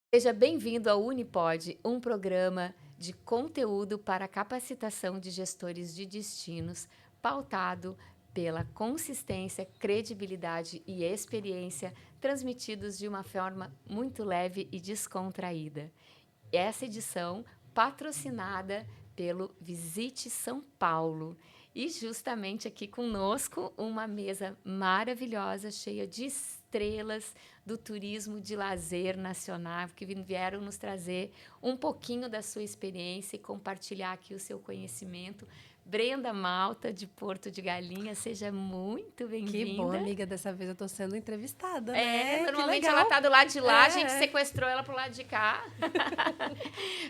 Seja bem-vindo ao Unipod, um programa de conteúdo para capacitação de gestores de destinos, pautado pela consistência, credibilidade e experiência, transmitidos de uma forma muito leve e descontraída. Essa edição patrocinada pelo Visite São Paulo. E justamente aqui conosco, uma mesa maravilhosa, cheia de estrelas do turismo de lazer nacional, que vieram nos trazer um pouquinho da sua experiência e compartilhar aqui o seu conhecimento. Brenda Malta, de Porto de Galinhas, seja muito Que bom, bem-vinda. amiga. Dessa vez eu tô sendo entrevistada, É, né? Que normalmente ela legal. tá do lado de lá, a gente É. sequestrou ela pro lado de cá.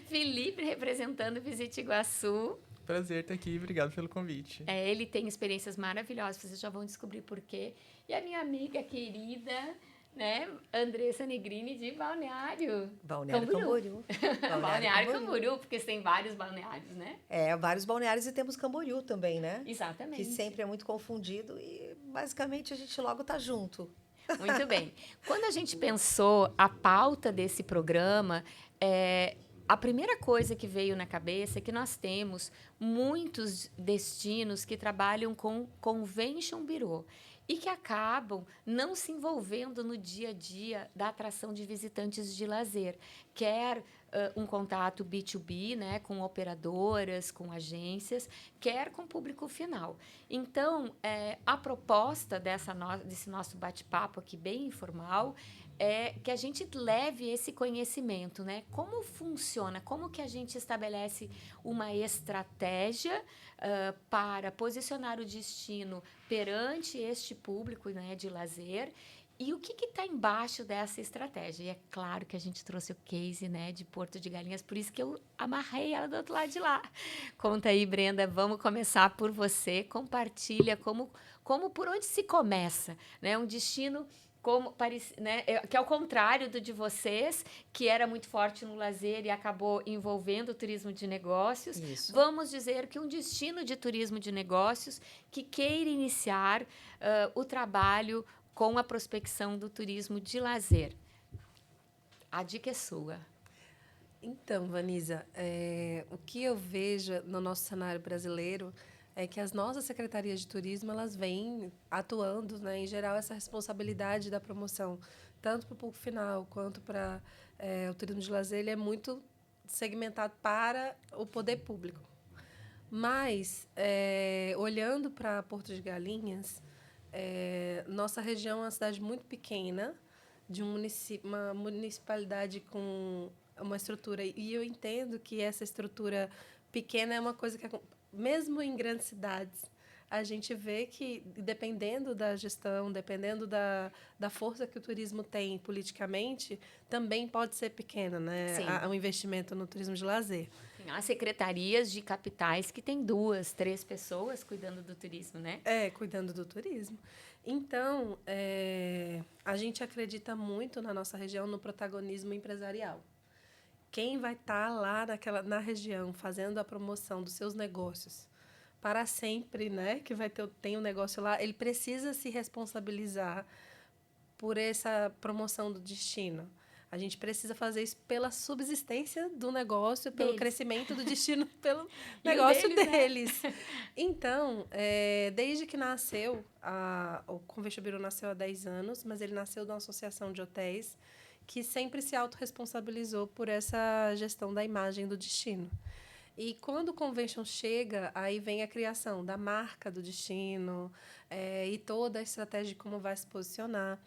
Felipe representando Visite Iguaçu. Prazer estar aqui, obrigado pelo convite. É, ele tem experiências maravilhosas, vocês já vão descobrir por quê. E a minha amiga querida, né, Andressa Negrini, de Balneário Balneário Camboriú. Camboriú. Balneário Camboriú, porque tem vários balneários, né? É, vários balneários e temos Camboriú também, né? Que Exatamente. sempre é muito confundido e basicamente a gente logo tá junto. Muito bem. Quando a gente pensou a pauta desse programa, a primeira coisa que veio na cabeça é que nós temos muitos destinos que trabalham com convention bureau e que acabam não se envolvendo no dia a dia da atração de visitantes de lazer, quer um contato B2B, né, com operadoras, com agências, quer com público final. Então, a proposta desse nosso bate-papo aqui bem informal é que a gente leve esse conhecimento, né? Como funciona, como que a gente estabelece uma estratégia para posicionar o destino perante este público, né, de lazer. E o que está embaixo dessa estratégia? E é claro que a gente trouxe o case, né, de Porto de Galinhas, por isso que eu amarrei ela do outro lado de lá. Conta aí, Brenda, vamos começar por você. Compartilha como por onde se começa, né? Um destino como né, que é o contrário do de vocês, que era muito forte no lazer e acabou envolvendo o turismo de negócios. Isso. Vamos dizer que um destino de turismo de negócios que queira iniciar o trabalho com a prospecção do turismo de lazer. A dica é sua. Então, Vanisa, o que eu vejo no nosso cenário brasileiro é que as nossas secretarias de turismo elas vêm atuando, né, em geral, essa responsabilidade da promoção, tanto para o público final quanto para o turismo de lazer, ele é muito segmentado para o poder público. Mas, olhando para Porto de Galinhas, nossa região é uma cidade muito pequena, de uma municipalidade com uma estrutura. E eu entendo que essa estrutura pequena é uma coisa que, mesmo em grandes cidades, a gente vê que, dependendo da gestão, dependendo da força que o turismo tem politicamente, também pode ser pequena, né? Sim. O investimento no turismo de lazer. Há secretarias de capitais que têm 2, 3 pessoas cuidando do turismo, né? Cuidando do turismo. Então, a gente acredita muito na nossa região no protagonismo empresarial. Quem vai estar lá na região fazendo a promoção dos seus negócios para sempre, né? Que tem um negócio lá, ele precisa se responsabilizar por essa promoção do destino. A gente precisa fazer isso pela subsistência do negócio, pelo crescimento do destino, pelo negócio deles. Né? Então, desde que nasceu, o Convention Bureau nasceu há 10 anos, mas ele nasceu de uma associação de hotéis que sempre se autorresponsabilizou por essa gestão da imagem do destino. E quando o Convention chega, aí vem a criação da marca do destino e toda a estratégia de como vai se posicionar.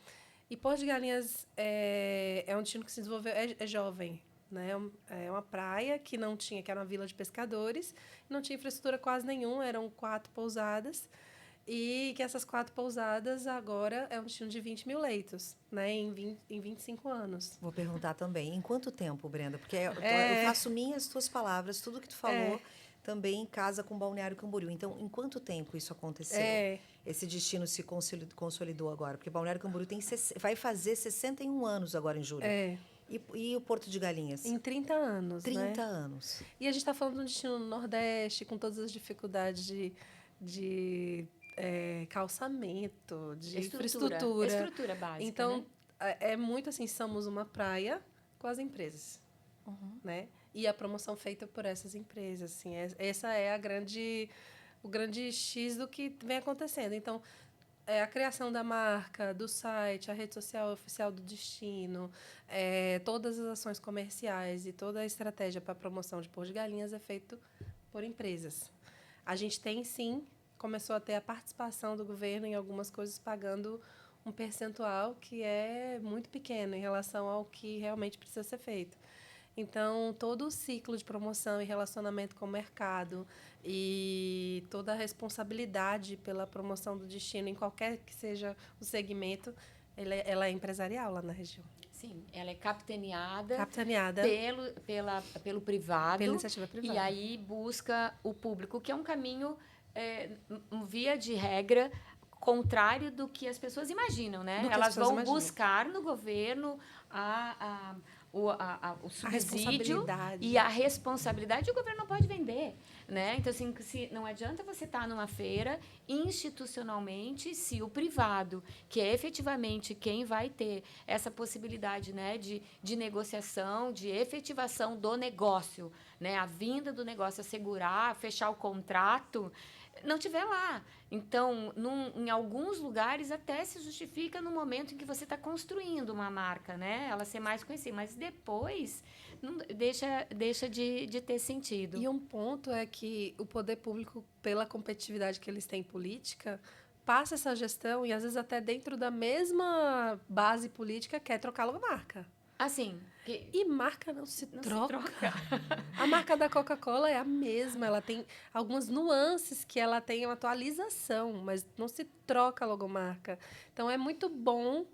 E Porto de Galinhas é um destino que se desenvolveu, é jovem. Né? É uma praia que que era uma vila de pescadores, não tinha infraestrutura quase nenhuma, eram 4 pousadas. E que essas 4 pousadas agora é um destino de 20 mil leitos, né? em 25 anos. Vou perguntar também, em quanto tempo, Brenda? Porque eu faço minhas tuas palavras, tudo que tu falou também em casa com Balneário Camboriú. Então, em quanto tempo isso aconteceu? Esse destino se consolidou agora? Porque Balneário Camboriú vai fazer 61 anos agora em julho. E o Porto de Galinhas? Em 30 anos, 30 anos. E a gente está falando de um destino no Nordeste, com todas as dificuldades de calçamento, de infraestrutura. Estrutura básica, Então, né? é muito assim, somos uma praia com as empresas, né? E a promoção feita por essas empresas, assim, essa é o grande X do que vem acontecendo. Então, a criação da marca, do site, a rede social oficial do destino, todas as ações comerciais e toda a estratégia para a promoção de Porto de Galinhas é feito por empresas. A gente tem, sim, começou a ter a participação do governo em algumas coisas, pagando um percentual que é muito pequeno em relação ao que realmente precisa ser feito. Então, todo o ciclo de promoção e relacionamento com o mercado e toda a responsabilidade pela promoção do destino, em qualquer que seja o segmento, ela é empresarial lá na região. Sim, ela é capitaneada pelo privado. Pela iniciativa privada. E aí busca o público, que é um caminho, via de regra, contrário do que as pessoas imaginam, né? Elas vão buscar no governo o subsídio e a responsabilidade, e o governo não pode vender, né? Então, assim, não adianta você estar numa feira institucionalmente se o privado, que é efetivamente quem vai ter essa possibilidade, né, de negociação, de efetivação do negócio, né, a vinda do negócio, assegurar, fechar o contrato, não tiver lá. Então, em alguns lugares, até se justifica no momento em que você está construindo uma marca, né? Ela ser mais conhecida. Mas depois, não deixa de ter sentido. E um ponto é que o poder público, pela competitividade que eles têm política, passa essa gestão e, às vezes, até dentro da mesma base política, quer trocar logomarca. Assim, e marca não se troca. A marca da Coca-Cola é a mesma, ela tem algumas nuances que ela tem uma atualização, mas não se troca a logomarca. Então, é muito bom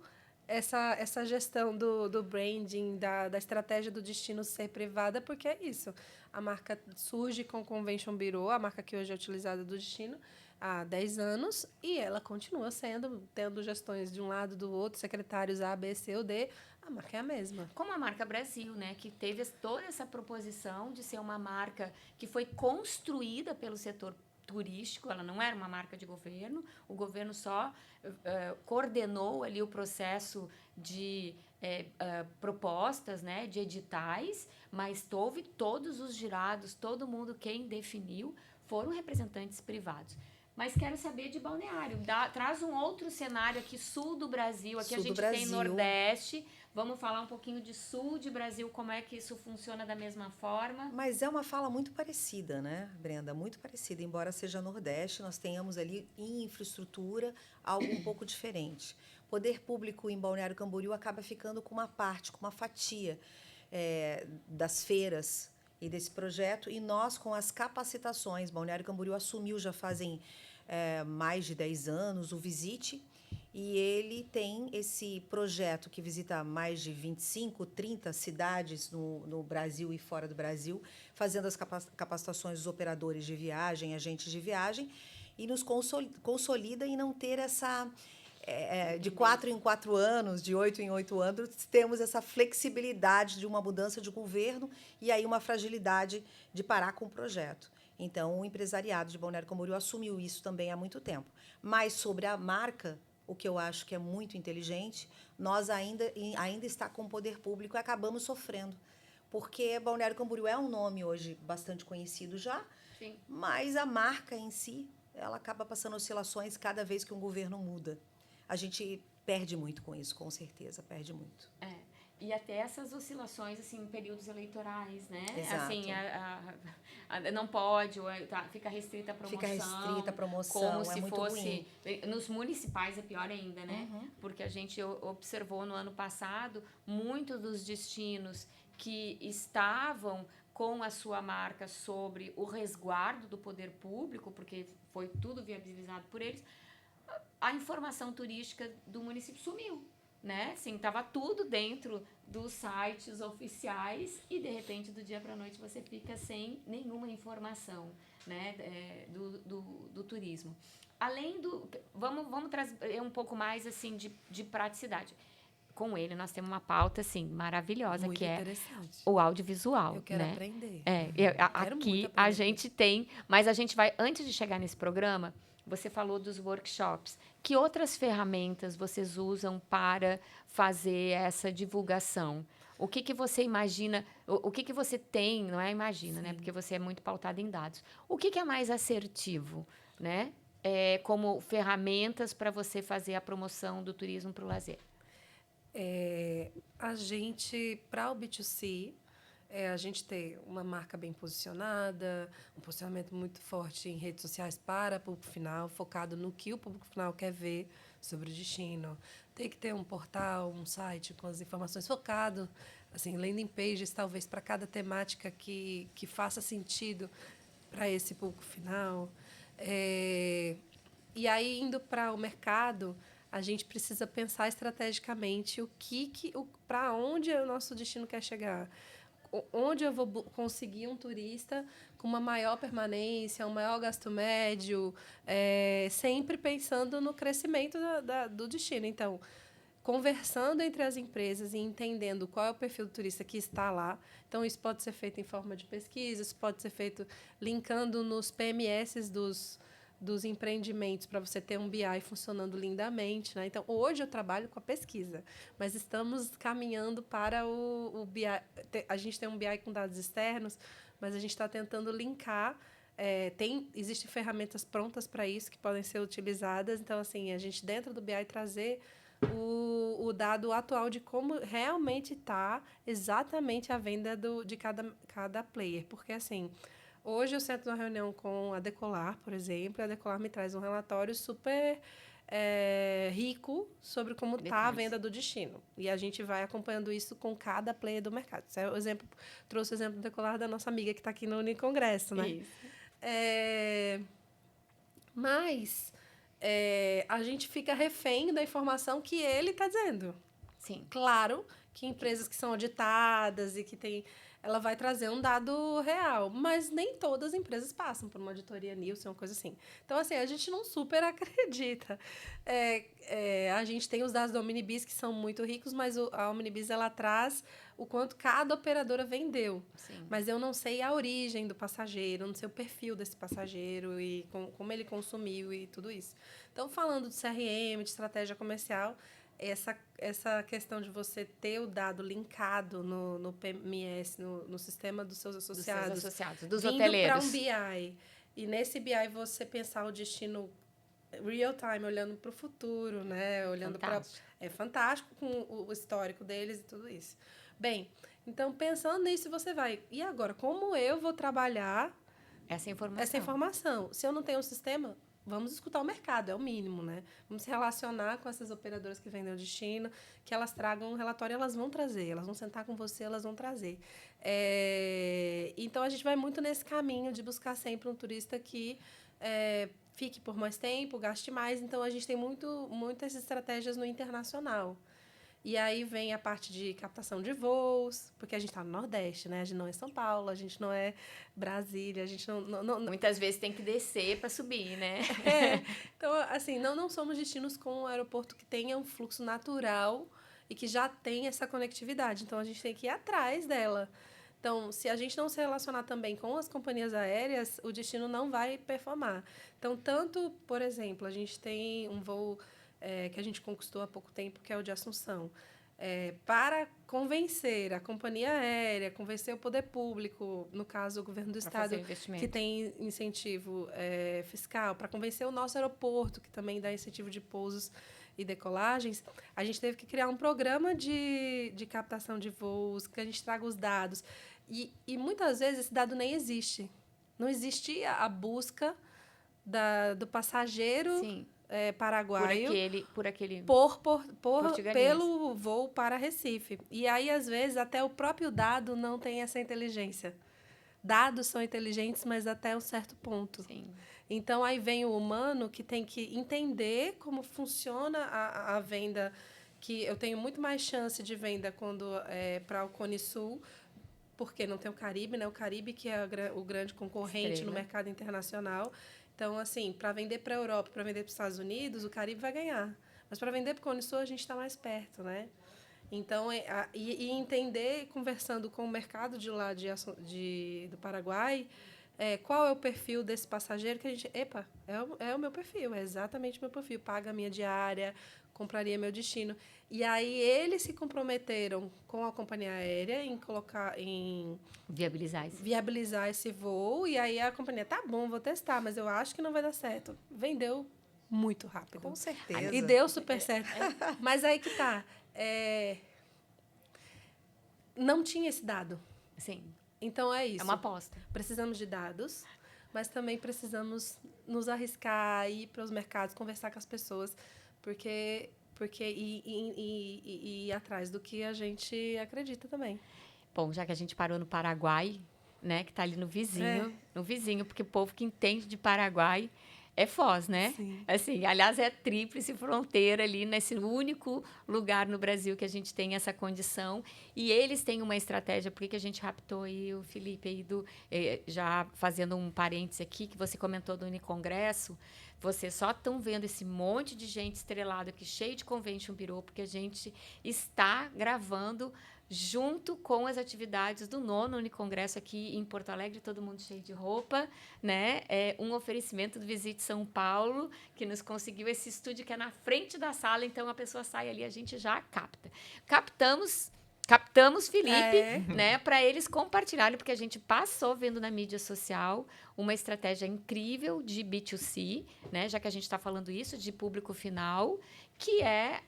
essa gestão do branding, da estratégia do destino ser privada, porque é isso. A marca surge com o Convention Bureau, a marca que hoje é utilizada do destino, há 10 anos, e ela continua tendo gestões de um lado do outro, secretários A, B, C ou D, a marca é a mesma. Como a marca Brasil, né, que teve toda essa proposição de ser uma marca que foi construída pelo setor turístico, ela não era uma marca de governo, o governo só coordenou ali o processo de propostas, né, de editais, mas houve todos os jurados, todo mundo quem definiu foram representantes privados. Mas quero saber de Balneário. Traz um outro cenário aqui, sul do Brasil. Aqui a gente tem Nordeste. Vamos falar um pouquinho de sul de Brasil, como é que isso funciona da mesma forma. Mas é uma fala muito parecida, né, Brenda? Muito parecida. Embora seja Nordeste, nós tenhamos ali em infraestrutura algo um pouco diferente. O poder público em Balneário Camboriú acaba ficando com uma parte, com uma fatia das feiras e desse projeto, e nós com as capacitações. Balneário Camboriú assumiu já fazem mais de 10 anos o Visite, e ele tem esse projeto que visita mais de 25, 30 cidades no Brasil e fora do Brasil, fazendo as capacitações dos operadores de viagem, agentes de viagem, e nos consolida em não ter essa... de 4 em 4 anos, de 8 em 8 anos, temos essa flexibilidade de uma mudança de governo e aí uma fragilidade de parar com o projeto. Então, o empresariado de Balneário Camboriú assumiu isso também há muito tempo. Mas, sobre a marca, o que eu acho que é muito inteligente, nós ainda está com o poder público e acabamos sofrendo. Porque Balneário Camboriú é um nome hoje bastante conhecido já, sim, mas a marca em si, ela acaba passando oscilações cada vez que um governo muda. A gente perde muito com isso, com certeza, perde muito. E até essas oscilações, assim, em períodos eleitorais, né? Exato. Assim, não pode, fica restrita a promoção. Fica restrita a promoção, como se muito fosse... ruim. Nos municipais é pior ainda, né? Uhum. Porque a gente observou no ano passado muitos dos destinos que estavam com a sua marca sobre o resguardo do poder público, porque foi tudo viabilizado por eles, a informação turística do município sumiu, né? Assim, estava tudo dentro dos sites oficiais e, de repente, do dia para a noite, você fica sem nenhuma informação, né, do turismo. Além do... Vamos trazer um pouco mais, assim, de praticidade. Com ele, nós temos uma pauta, assim, maravilhosa, muito que é interessante. O audiovisual. Eu quero né? aprender. Aqui a gente tem... Mas a gente vai, antes de chegar nesse programa... Você falou dos workshops. Que outras ferramentas vocês usam para fazer essa divulgação? O que você imagina, o que você tem, não é imagina, né? Sim. Porque você é muito pautado em dados. O que é mais assertivo, né? Como ferramentas para você fazer a promoção do turismo para o lazer? A gente, para o B2C, a gente ter uma marca bem posicionada, um posicionamento muito forte em redes sociais para o público final, focado no que o público final quer ver sobre o destino. Tem que ter um portal, um site com as informações focado, assim, landing pages, talvez, para cada temática que faça sentido para esse público final. E aí, indo para o mercado, a gente precisa pensar estrategicamente para onde o nosso destino quer chegar. Onde eu vou conseguir um turista com uma maior permanência, um maior gasto médio, sempre pensando no crescimento do destino. Então, conversando entre as empresas e entendendo qual é o perfil do turista que está lá. Então, isso pode ser feito em forma de pesquisa, isso pode ser feito linkando nos PMS dos empreendimentos para você ter um BI funcionando lindamente, né? Então, hoje eu trabalho com a pesquisa, mas estamos caminhando para o BI. A gente tem um BI com dados externos, mas a gente está tentando linkar. Existem ferramentas prontas para isso que podem ser utilizadas. Então, assim, a gente dentro do BI trazer o dado atual de como realmente está exatamente a venda de cada player. Porque, assim, hoje eu sento numa reunião com a Decolar, por exemplo, e a Decolar me traz um relatório super rico sobre como está a venda do destino. E a gente vai acompanhando isso com cada player do mercado. Trouxe o exemplo do Decolar da nossa amiga que está aqui no Unicongresso, né? Isso. Mas a gente fica refém da informação que ele está dizendo. Sim. Claro que empresas que são auditadas e que tem... Ela vai trazer um dado real, mas nem todas as empresas passam por uma auditoria Nielsen, uma coisa assim. Então, assim, a gente não super acredita. A gente tem os dados da Omnibis que são muito ricos, mas a Omnibis, ela traz o quanto cada operadora vendeu. Sim. Mas eu não sei a origem do passageiro, eu não sei o perfil desse passageiro e como ele consumiu e tudo isso. Então, falando de CRM, de estratégia comercial, essa questão de você ter o dado linkado no PMS, no sistema dos seus associados, dos vindo hoteleiros. para um BI, e nesse BI você pensar o destino real time, olhando para o futuro, né? Olhando para... É fantástico com o histórico deles e tudo isso. Bem, então, pensando nisso, você vai... E agora, como eu vou trabalhar essa informação? Se eu não tenho um sistema... Vamos escutar o mercado, é o mínimo, né? Vamos se relacionar com essas operadoras que vendem o destino, que elas tragam um relatório, elas vão trazer, elas vão sentar com você, elas vão trazer. Então, a gente vai muito nesse caminho de buscar sempre um turista que fique por mais tempo, gaste mais. Então, a gente tem muitas estratégias no internacional. E aí vem a parte de captação de voos, porque a gente está no Nordeste, né? A gente não é São Paulo, a gente não é Brasília, a gente não... Muitas vezes tem que descer para subir, né? Então, assim, não somos destinos com um aeroporto que tenha um fluxo natural e que já tem essa conectividade. Então, a gente tem que ir atrás dela. Então, se a gente não se relacionar também com as companhias aéreas, o destino não vai performar. Então, por exemplo, a gente tem um voo... que a gente conquistou há pouco tempo, que é o de Assunção. Para convencer a companhia aérea, convencer o poder público, no caso, o governo do estado, que tem incentivo fiscal, para convencer o nosso aeroporto, que também dá incentivo de pousos e decolagens, a gente teve que criar um programa de captação de voos, que a gente traga os dados. E muitas vezes esse dado nem existe. Não existia a busca do passageiro... Sim. Paraguaio por aquele pelo voo para Recife. E aí, às vezes, até o próprio dado não tem essa inteligência. Dados são inteligentes, mas até um certo ponto. Sim. Então, aí vem o humano que tem que entender como funciona a venda, que eu tenho muito mais chance de venda quando para o Cone Sul, porque não tem o Caribe, né? O Caribe que é o grande concorrente no mercado internacional. Então, assim, para vender para a Europa, para vender para os Estados Unidos, o Caribe vai ganhar. Mas para vender para o Cone Sul, a gente está mais perto, né? Então, e entender, conversando com o mercado de lá do Paraguai, qual é o perfil desse passageiro que a gente... é o meu perfil, é exatamente o meu perfil. Paga a minha diária, compraria meu destino. E aí eles se comprometeram com a companhia aérea em viabilizar esse voo. E aí a companhia, tá bom, vou testar, mas eu acho que não vai dar certo. Vendeu muito rápido. Com certeza. E deu super certo. Mas aí que tá. Não tinha esse dado. Sim. Então é isso. É uma aposta. Precisamos de dados, mas também precisamos nos arriscar, ir para os mercados, conversar com as pessoas, porque ir atrás do que a gente acredita também. Bom, já que a gente parou no Paraguai, né, que está ali no vizinho, porque o povo que entende de Paraguai é Foz, né? Sim. Assim, aliás, é a tríplice fronteira ali, nesse único lugar no Brasil que a gente tem essa condição. E eles têm uma estratégia, por que a gente raptou aí o Felipe, aí já fazendo um parêntese aqui, que você comentou do Unicongresso, vocês só estão vendo esse monte de gente estrelada aqui, cheio de Convention Bureau, porque a gente está gravando junto com as atividades do 9º Unicongresso aqui em Porto Alegre, todo mundo cheio de roupa, né? É um oferecimento do Visite São Paulo, que nos conseguiu esse estúdio que é na frente da sala, então a pessoa sai ali, a gente já capta. Captamos Felipe, né, para eles compartilharem, porque a gente passou vendo na mídia social uma estratégia incrível de B2C, né, já que a gente está falando isso, de público final, que é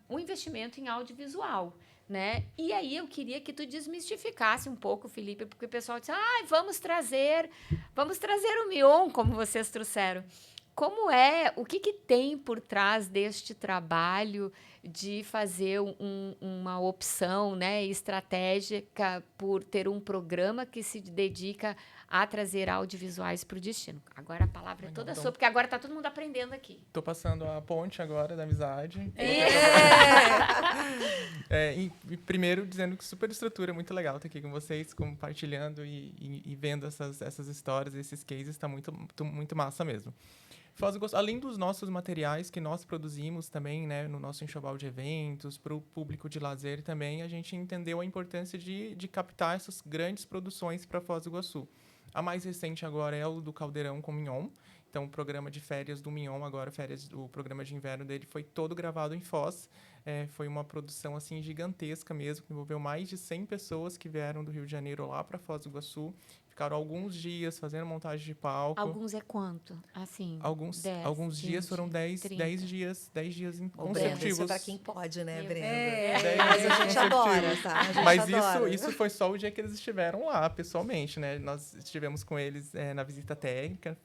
um investimento em audiovisual. Né? E aí eu queria que tu desmistificasse um pouco, Felipe, porque o pessoal disse, vamos trazer o Mion, como vocês trouxeram. Como o que tem por trás deste trabalho de fazer uma opção, né, estratégica por ter um programa que se dedica a trazer audiovisuais para o destino? Agora a palavra é toda sua, porque agora está todo mundo aprendendo aqui. Estou passando a ponte agora da amizade. E primeiro dizendo que super estrutura, muito legal estar aqui com vocês, compartilhando e vendo essas histórias, esses cases, está muito massa mesmo. Além dos nossos materiais que nós produzimos também, né, no nosso enxoval de eventos, para o público de lazer também, a gente entendeu a importância de captar essas grandes produções para Foz do Iguaçu. A mais recente agora é o do Caldeirão com Mignon. Então, o programa de férias do Mignon, agora o programa de inverno dele foi todo gravado em Foz. Foi uma produção assim gigantesca mesmo, que envolveu mais de 100 pessoas que vieram do Rio de Janeiro lá para Foz do Iguaçu. Ficaram alguns dias fazendo montagem de palco. Alguns é quanto? Assim, alguns 10, alguns dias 20, foram 10 dias consecutivos. Isso é para quem pode, né, Brenda? Mas a gente adora, tá? Mas isso foi só o dia que eles estiveram lá, pessoalmente, né? Nós estivemos com eles na visita técnica,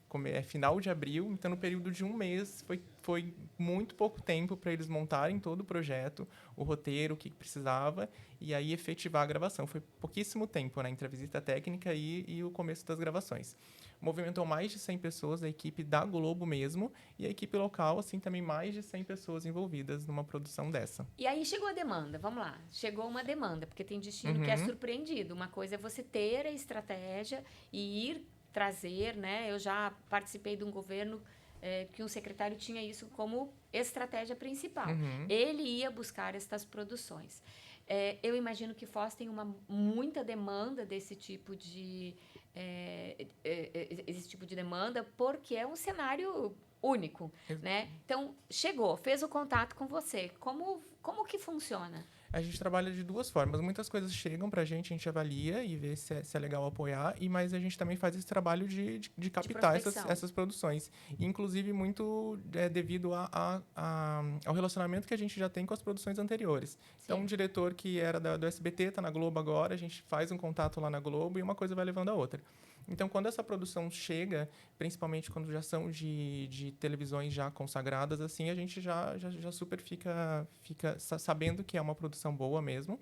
final de abril, então no período de um mês foi muito pouco tempo para eles montarem todo o projeto, o roteiro, o que precisava, e aí efetivar a gravação. Foi pouquíssimo tempo, né, entre a visita técnica e o começo das gravações. Movimentou mais de 100 pessoas, a equipe da Globo mesmo, e a equipe local, assim, também mais de 100 pessoas envolvidas numa produção dessa. E aí chegou a demanda, vamos lá. Chegou uma demanda, porque tem destino que é surpreendido. Uma coisa é você ter a estratégia e ir trazer, né? Eu já participei de um governo que um secretário tinha isso como estratégia principal. Ele ia buscar estas produções. Eu imagino que Foz tem muita demanda desse tipo esse tipo de demanda, porque é um cenário único, né? Então, fez o contato com você. Como que funciona? A gente trabalha de duas formas. Muitas coisas chegam pra gente, a gente avalia e vê se é legal apoiar, mas a gente também faz esse trabalho de captar essas produções. E, inclusive, muito devido ao relacionamento que a gente já tem com as produções anteriores. Sim. Então, um diretor que era do SBT, está na Globo agora, a gente faz um contato lá na Globo e uma coisa vai levando a outra. Então, quando essa produção chega, principalmente quando já são de televisões já consagradas, assim, a gente já super fica sabendo que é uma produção boa mesmo.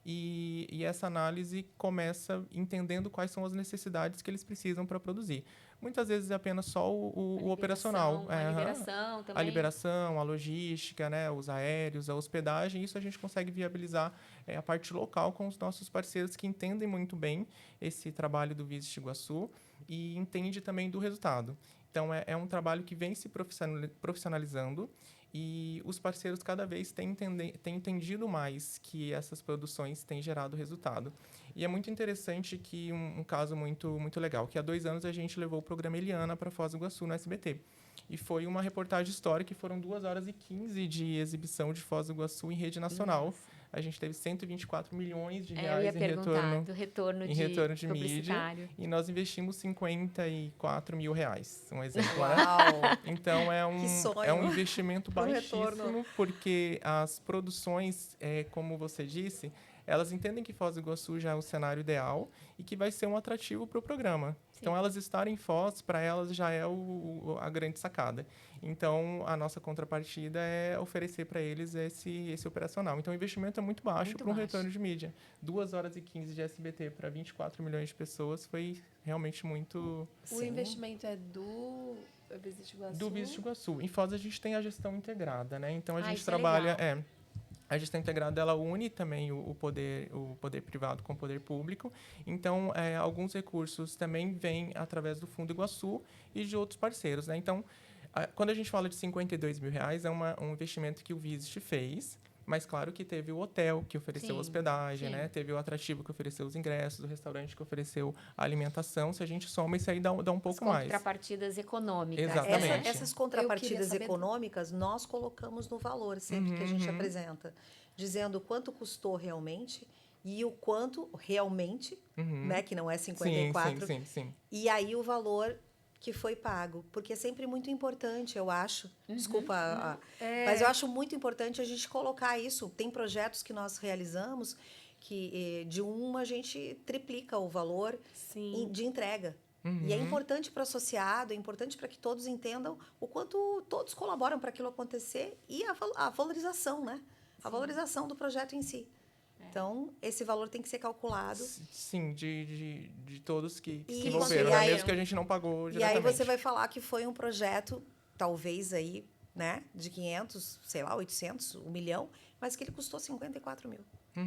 E essa análise começa entendendo quais são as necessidades que eles precisam para produzir. Muitas vezes é apenas só o operacional. A liberação também. A liberação, a logística, né, os aéreos, a hospedagem. Isso a gente consegue viabilizar a parte local com os nossos parceiros que entendem muito bem esse trabalho do Visite Iguaçu e entende também do resultado. Então, é um trabalho que vem se profissionalizando e os parceiros cada vez têm entendido mais que essas produções têm gerado resultado. E é muito interessante que um caso muito, muito legal, que há 2 anos a gente levou o programa Eliana para Foz do Iguaçu no SBT. e foi uma reportagem histórica, que foram 2h15 de exibição de Foz do Iguaçu em rede nacional. Nossa. A gente teve 124 milhões de Eu reais ia em perguntar do retorno de mídia. E nós investimos 54 mil reais, um exemplo. Uau! Então, é um investimento baixíssimo, porque as produções, como você disse, elas entendem que Foz do Iguaçu já é o cenário ideal e que vai ser um atrativo para o programa. Sim. Então, elas estarem em Foz, para elas, já é a grande sacada. Então, a nossa contrapartida é oferecer para eles esse operacional. Então, o investimento é muito baixo para um retorno de mídia. 2h15 de SBT para 24 milhões de pessoas foi realmente muito... O investimento é do Visit Iguaçu? Do Visit Iguaçu. Em Foz, a gente tem a gestão integrada, né? Então, a gente trabalha... A gestão integrada, ela une também o poder privado com o poder público. Então, alguns recursos também vêm através do Fundo Iguaçu e de outros parceiros, né? Então, quando a gente fala de 52 mil reais, é um investimento que o Visit fez, mas claro que teve o hotel que ofereceu hospedagem, né? Teve o atrativo que ofereceu os ingressos, o restaurante que ofereceu a alimentação. Se a gente soma isso aí, dá um pouco mais. Contrapartidas econômicas. Exatamente. Essas contrapartidas econômicas, nós colocamos no valor sempre que a gente apresenta, dizendo o quanto custou realmente e o quanto realmente, né? Que não é 54. Sim. E aí o valor que foi pago, porque é sempre muito importante, eu acho. Desculpa, mas eu acho muito importante a gente colocar isso. Tem projetos que nós realizamos que de a gente triplica o valor de entrega. E é importante para o associado, é importante para que todos entendam o quanto todos colaboram para aquilo acontecer e a valorização, né? A valorização do projeto em si. Então, esse valor tem que ser calculado. Sim, de todos que se envolveram, né? Mesmo que a gente não pagou diretamente. E aí você vai falar que foi um projeto, talvez aí, né, de 500, sei lá, 800, 1 milhão, mas que ele custou 54 mil.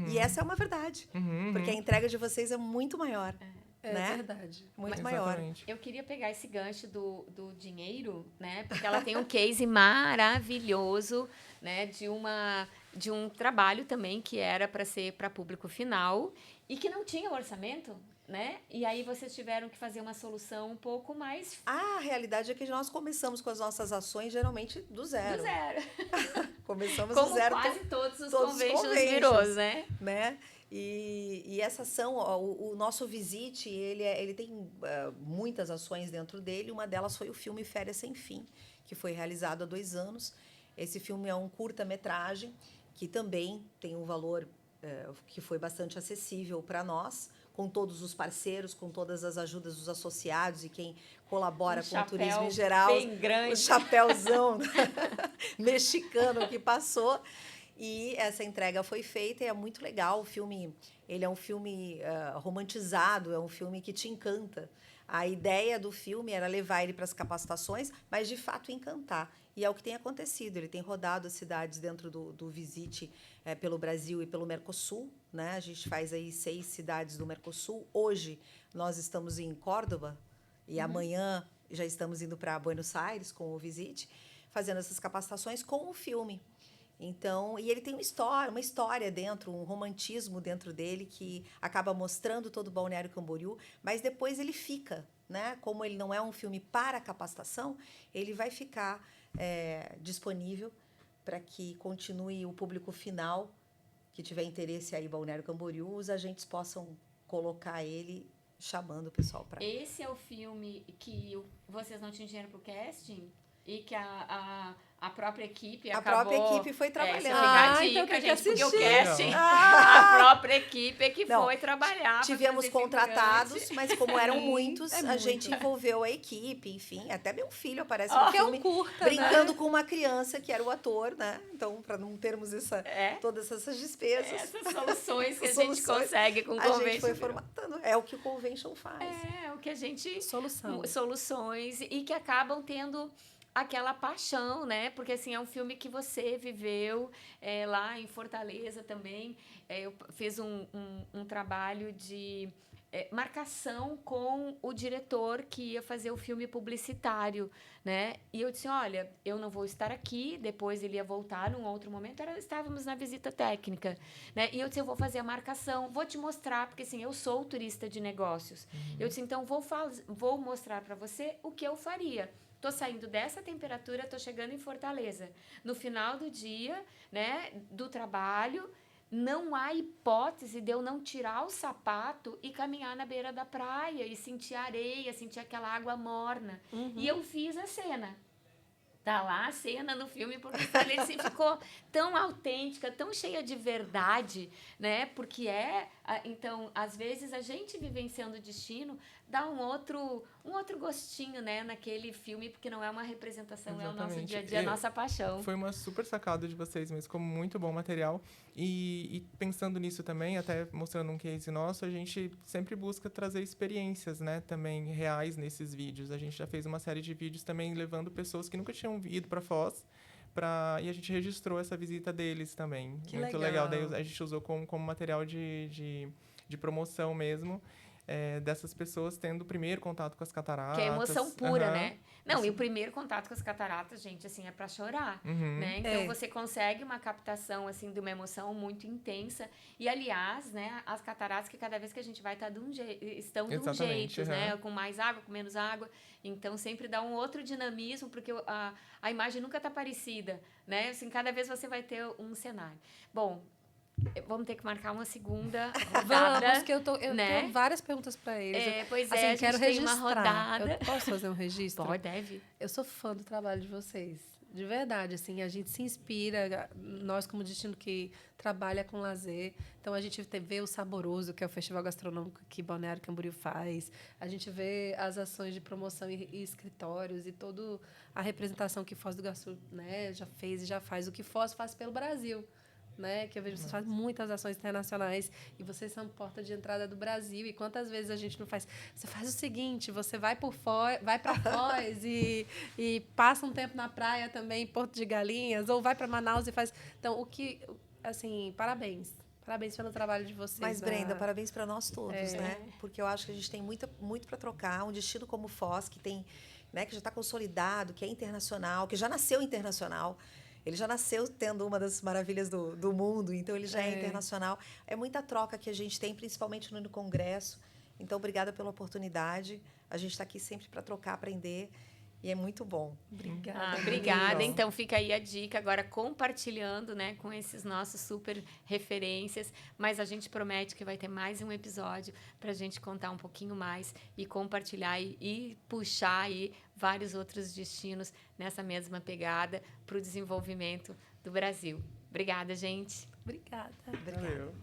E essa é uma verdade, porque a entrega de vocês é muito maior. É verdade. Muito maior. Eu queria pegar esse gancho do dinheiro, né? Porque ela tem um case maravilhoso, né? De um trabalho também que era para ser para público final e que não tinha orçamento, né? E aí vocês tiveram que fazer uma solução um pouco mais... A realidade é que nós começamos com as nossas ações geralmente do zero. Começamos do zero. Como quase todos os conventions virou, né? E essa ação, o nosso Visit, ele tem muitas ações dentro dele. Uma delas foi o filme Férias Sem Fim, que foi realizado há 2 anos. Esse filme é um curta-metragem que também tem um valor que foi bastante acessível para nós, com todos os parceiros, com todas as ajudas dos associados e quem colabora com o turismo em geral. Bem grande. O chapéuzão mexicano que passou. E essa entrega foi feita e é muito legal. O filme, ele é um filme romantizado, é um filme que te encanta. A ideia do filme era levar ele para as capacitações, mas, de fato, encantar. E é o que tem acontecido. Ele tem rodado as cidades dentro do Visit pelo Brasil e pelo Mercosul, né? A gente faz aí 6 cidades do Mercosul. Hoje, nós estamos em Córdoba e amanhã já estamos indo para Buenos Aires com o Visit, fazendo essas capacitações com o filme. Então, e ele tem uma história dentro, um romantismo dentro dele que acaba mostrando todo o Balneário Camboriú, mas depois ele fica, né? Como ele não é um filme para capacitação, ele vai ficar disponível para que continue o público final que tiver interesse aí em Balneário Camboriú, os agentes possam colocar ele chamando o pessoal para... Esse é o filme que vocês não tinham dinheiro para o casting e que a própria equipe acabou... A própria equipe foi trabalhando. Então tem que assistir. Porque o casting, a própria equipe é que foi trabalhar. Tivemos contratados, mas como eram muitos, a gente envolveu a equipe, enfim. Até meu filho aparece no filme, brincando com uma criança que era o ator, né? Então, para não termos todas essas despesas. Essas soluções que a gente consegue com o Convention. A gente foi formatando. É o que o Convention faz. É o que a gente... Soluções. E que acabam tendo... aquela paixão, né? Porque, assim, é um filme que você viveu lá em Fortaleza também. Eu fiz um trabalho de marcação com o diretor que ia fazer o filme publicitário, né? E eu disse, olha, eu não vou estar aqui, depois ele ia voltar num outro momento, estávamos na visita técnica, né? E eu disse, eu vou fazer a marcação, vou te mostrar, porque, assim, eu sou turista de negócios. Eu disse, então, vou mostrar para você o que eu faria. tô saindo dessa temperatura, tô chegando em Fortaleza. No final do dia, né, do trabalho, não há hipótese de eu não tirar o sapato e caminhar na beira da praia e sentir a areia, sentir aquela água morna. E eu fiz a cena. Tá lá a cena no filme, porque assim, ficou tão autêntica, tão cheia de verdade, né? Porque então, às vezes, a gente vivenciando o destino dá um outro gostinho, né? Naquele filme, porque não é uma representação, exatamente. É o nosso dia a dia, a nossa paixão. Foi uma super sacada de vocês mesmo, ficou muito bom material. E pensando nisso também, até mostrando um case nosso, a gente sempre busca trazer experiências, né? Também reais nesses vídeos. A gente já fez uma série de vídeos também levando pessoas que nunca tinham ido para Foz, e a gente registrou essa visita deles também. Que muito legal. Daí a gente usou como material de promoção mesmo. Dessas pessoas tendo o primeiro contato com as cataratas. Que é emoção pura, né? Não, e o primeiro contato com as cataratas, gente, assim, é pra chorar, né? Então, você consegue uma captação, assim, de uma emoção muito intensa. E, aliás, né, as cataratas, que cada vez que a gente vai estão de um jeito, né? Com mais água, com menos água. Então, sempre dá um outro dinamismo, porque a imagem nunca tá parecida, né? Assim, cada vez você vai ter um cenário. Bom, vamos ter que marcar uma segunda rodada. Vamos, que eu tenho várias perguntas para eles. Pois assim, a gente quero tem registrar. uma rodada. Eu posso fazer um registro? Pode, deve. Eu sou fã do trabalho de vocês. De verdade, assim, a gente se inspira, nós como destino que trabalha com lazer, então a gente vê o Saboroso, que é o festival gastronômico que Balneário Camboriú faz, a gente vê as ações de promoção e escritórios e toda a representação que Foz do Iguaçu, né, já fez e já faz, o que Foz faz pelo Brasil. Né? Que eu vejo vocês fazem muitas ações internacionais e vocês são porta de entrada do Brasil. E quantas vezes a gente não faz? Você faz o seguinte, você vai para Foz e passa um tempo na praia também, em Porto de Galinhas, ou vai para Manaus e faz. Então, assim, parabéns. Parabéns pelo trabalho de vocês. Mas, Brenda, parabéns para nós todos, né? Porque eu acho que a gente tem muito para trocar. Um destino como Foz, que tem, né, que já está consolidado, que é internacional, que já nasceu internacional. Ele já nasceu tendo uma das maravilhas do mundo, então ele já é internacional. É muita troca que a gente tem, principalmente no Congresso. Então, obrigada pela oportunidade. A gente está aqui sempre para trocar, aprender. E é muito bom. Obrigada. Obrigada. Então, fica aí a dica agora, compartilhando, né, com esses nossos super referências. Mas a gente promete que vai ter mais um episódio para a gente contar um pouquinho mais e compartilhar e puxar aí vários outros destinos nessa mesma pegada para o desenvolvimento do Brasil. Obrigada, gente. Obrigada. Valeu.